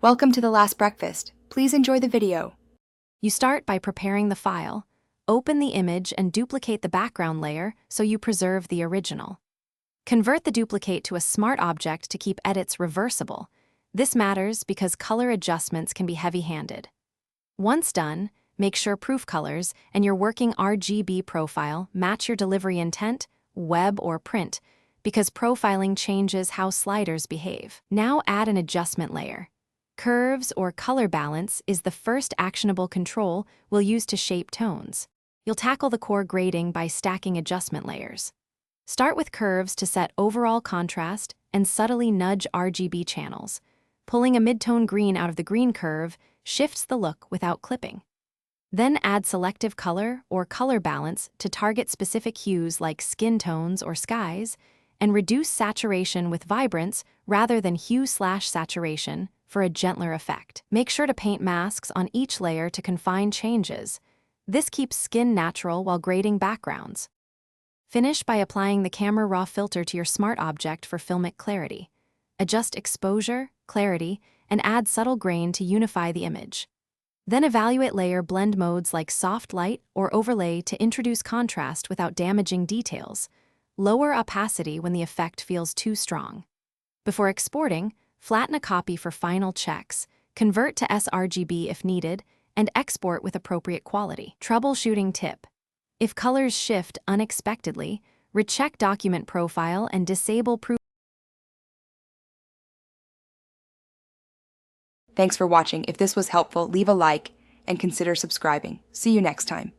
Welcome to The Last Breakfast. Please enjoy the video. You start by preparing the file. Open the image and duplicate the background layer so you preserve the original. Convert the duplicate to a smart object to keep edits reversible. This matters because color adjustments can be heavy-handed. Once done, make sure proof colors and your working RGB profile match your delivery intent, web or print, because profiling changes how sliders behave. Now add an adjustment layer. Curves or color balance is the first actionable control we'll use to shape tones. You'll tackle the core grading by stacking adjustment layers. Start with curves to set overall contrast and subtly nudge RGB channels. Pulling a midtone green out of the green curve shifts the look without clipping. Then add selective color or color balance to target specific hues like skin tones or skies, and reduce saturation with vibrance rather than hue/saturation for a gentler effect. Make sure to paint masks on each layer to confine changes. This keeps skin natural while grading backgrounds. Finish by applying the Camera Raw filter to your smart object for filmic clarity. Adjust exposure, clarity, and add subtle grain to unify the image. Then evaluate layer blend modes like soft light or overlay to introduce contrast without damaging details. Lower opacity when the effect feels too strong. Before exporting, flatten a copy for final checks, convert to sRGB if needed, and export with appropriate quality. Troubleshooting tip: if colors shift unexpectedly, recheck document profile and disable proof. Thanks for watching. If this was helpful, leave a like and consider subscribing. See you next time.